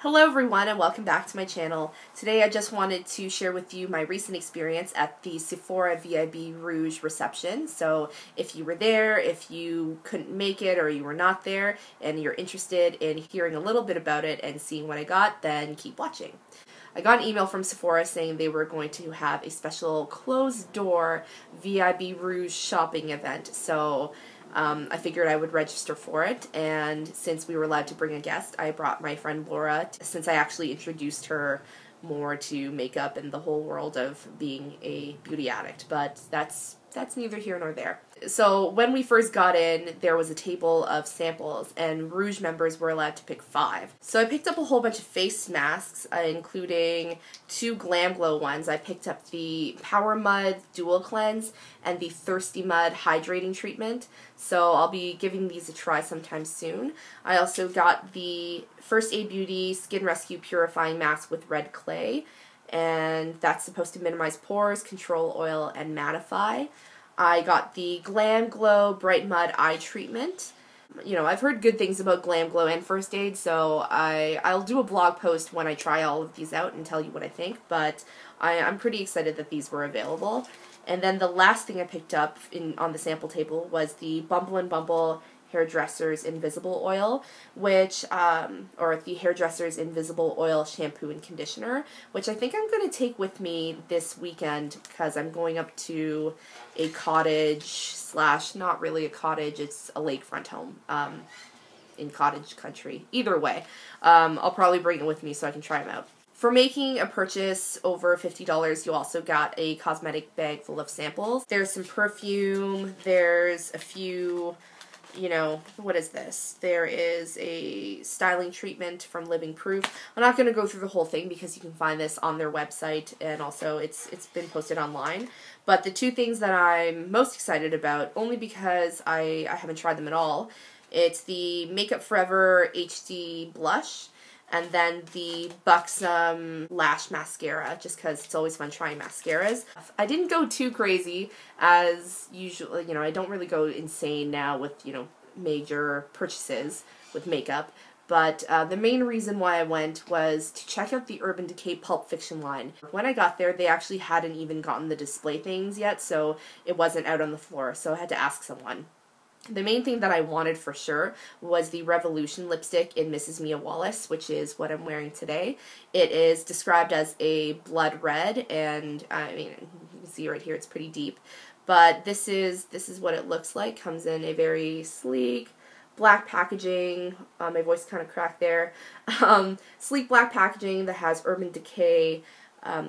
Hello everyone and welcome back to my channel. Today I just wanted to share with you my recent experience at the Sephora VIB Rouge Reception. So if you were there, if you couldn't make it or you were not there and you're interested in hearing a little bit about it and seeing what I got, then keep watching. I got an email from Sephora saying they were going to have a special closed door VIB Rouge shopping event. So I figured I would register for it, and since we were allowed to bring a guest, I brought my friend Laura, since I actually introduced her more to makeup and the whole world of being a beauty addict, but that's neither here nor there. So when we first got in, there was a table of samples, and Rouge members were allowed to pick 5. So I picked up a whole bunch of face masks, including 2 Glam Glow ones. I picked up the Power Mud Dual Cleanse and the Thirsty Mud Hydrating Treatment. So I'll be giving these a try sometime soon. I also got the First Aid Beauty Skin Rescue Purifying Mask with red clay, and that's supposed to minimize pores, control oil, and mattify. I got the Glam Glow Bright Mud Eye Treatment. You know, I've heard good things about Glam Glow and First Aid, so I'll do a blog post when I try all of these out and tell you what I think, but I'm pretty excited that these were available. And then the last thing I picked up on the sample table was the Bumble & Bumble Hairdresser's Invisible Oil, which, or the Hairdresser's Invisible Oil Shampoo and Conditioner, which I think I'm going to take with me this weekend because I'm going up to a cottage slash, not really a cottage, it's a lakefront home, in cottage country. Either way, I'll probably bring it with me so I can try them out. For making a purchase over $50, you also got a cosmetic bag full of samples. There's some perfume, there's a few, you know, what is this? There is a styling treatment from Living Proof. I'm not going to go through the whole thing because you can find this on their website, and also it's been posted online. But the 2 things that I'm most excited about, only because I haven't tried them at all, it's the Makeup Forever HD Blush, and then the Buxom Lash Mascara, just because it's always fun trying mascaras. I didn't go too crazy, as usual. You know, I don't really go insane now with, you know, major purchases with makeup. But the main reason why I went was to check out the Urban Decay Pulp Fiction line. When I got there, they actually hadn't even gotten the display things yet, so it wasn't out on the floor, so I had to ask someone. The main thing that I wanted for sure was the Revolution lipstick in Mrs. Mia Wallace, which is what I'm wearing today. It is described as a blood red, and I mean, you can see right here it's pretty deep. But this is what it looks like. Comes in a very sleek black packaging. My voice kind of cracked there. Sleek black packaging that has Urban Decay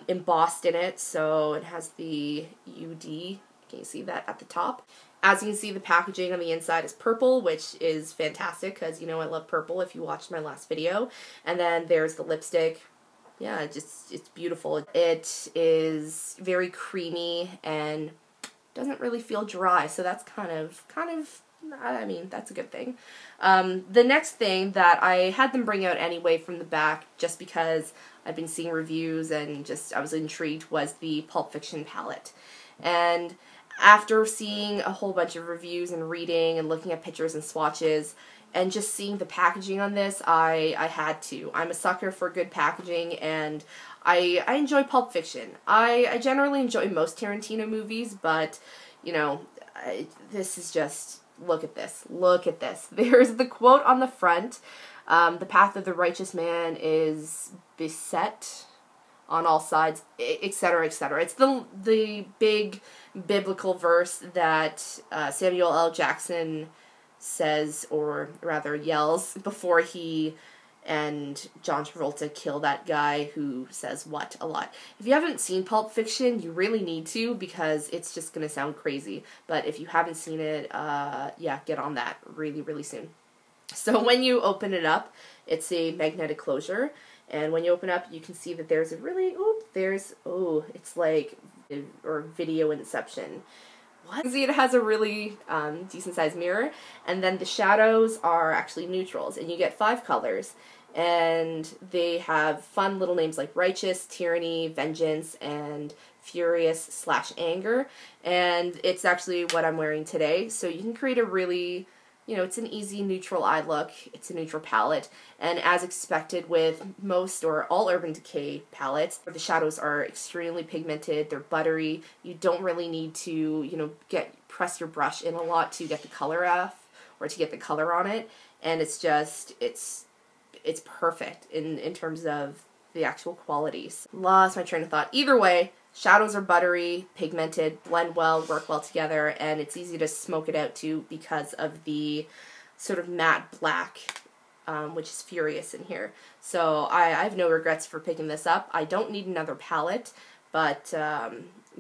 embossed in it, so it has the UD. Can you see that at the top? As you can see, the packaging on the inside is purple, which is fantastic because, you know, I love purple if you watched my last video. And then there's the lipstick. Yeah, it's beautiful. It is very creamy and doesn't really feel dry, so that's kind of, I mean, that's a good thing. The next thing that I had them bring out anyway from the back, just because I've been seeing reviews and just I was intrigued, was the Pulp Fiction palette. And after seeing a whole bunch of reviews and reading and looking at pictures and swatches and just seeing the packaging on this, I had to. I'm a sucker for good packaging, and I enjoy Pulp Fiction. I generally enjoy most Tarantino movies, but, you know, this is just, look at this. Look at this. There's the quote on the front. The path of the righteous man is beset on all sides, etc., etc. It's the big biblical verse that Samuel L. Jackson says, or rather yells, before he and John Travolta kill that guy who says what a lot. If you haven't seen Pulp Fiction, you really need to, because it's just going to sound crazy. But if you haven't seen it, yeah, get on that really, really soon. So when you open it up, it's a magnetic closure. And when you open up, you can see that there's a really, it's like, or video inception. What? See, it has a really decent sized mirror, and then the shadows are actually neutrals, and you get 5 colors, and they have fun little names like Righteous, Tyranny, Vengeance, and Furious / Anger, and it's actually what I'm wearing today, so you can create a really you know, it's an easy neutral eye look. It's a neutral palette, and as expected with most or all Urban Decay palettes, the shadows are extremely pigmented. They're buttery. You don't really need to, you know, press your brush in a lot to get the color off or to get the color on it, and it's just, it's perfect in terms of the actual qualities. Lost my train of thought. Either way, shadows are buttery, pigmented, blend well, work well together, and it's easy to smoke it out too because of the sort of matte black, which is furious in here. So I have no regrets for picking this up. I don't need another palette, but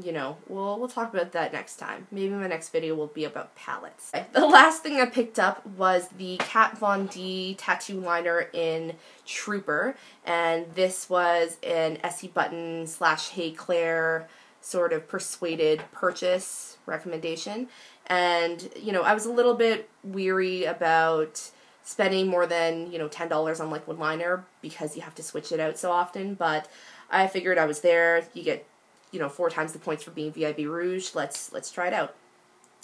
you know, we'll talk about that next time. Maybe my next video will be about palettes. Okay. The last thing I picked up was the Kat Von D tattoo liner in Trooper, and this was an Essie Button / Hey Claire sort of persuaded purchase recommendation. And, you know, I was a little bit weary about spending more than, you know, $10 on liquid liner because you have to switch it out so often, but I figured I was there. You get, you know, 4 times the points for being VIB Rouge. Let's try it out.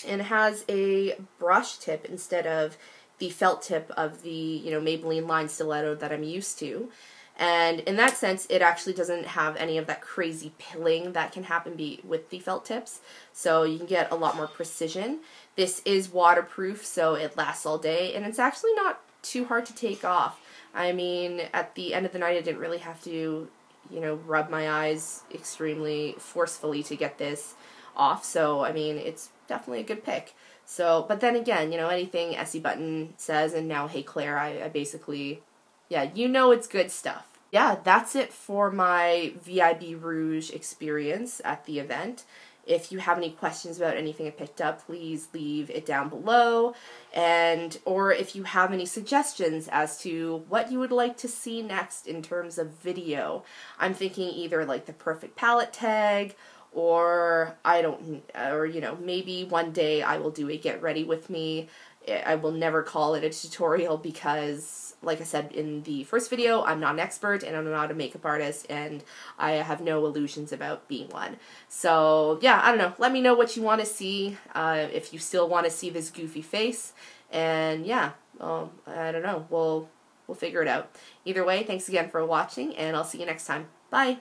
And it has a brush tip instead of the felt tip of the, you know, Maybelline line stiletto that I'm used to. And in that sense, it actually doesn't have any of that crazy pilling that can happen with the felt tips. So you can get a lot more precision. This is waterproof, so it lasts all day, and it's actually not too hard to take off. I mean, at the end of the night, I didn't really have to, you know, rub my eyes extremely forcefully to get this off. So, I mean, it's definitely a good pick. So, but then again, you know, anything Essie Button says, and now Hey Claire, I basically, yeah, you know it's good stuff. Yeah, that's it for my VIB Rouge experience at the event. If you have any questions about anything I picked up, please leave it down below. Or if you have any suggestions as to what you would like to see next in terms of video. I'm thinking either like the perfect palette tag, or you know, maybe one day I will do a get ready with me. I will never call it a tutorial because, like I said in the first video, I'm not an expert and I'm not a makeup artist, and I have no illusions about being one. So yeah, I don't know. Let me know what you want to see, if you still want to see this goofy face, and yeah, I don't know. We'll figure it out. Either way, thanks again for watching, and I'll see you next time. Bye!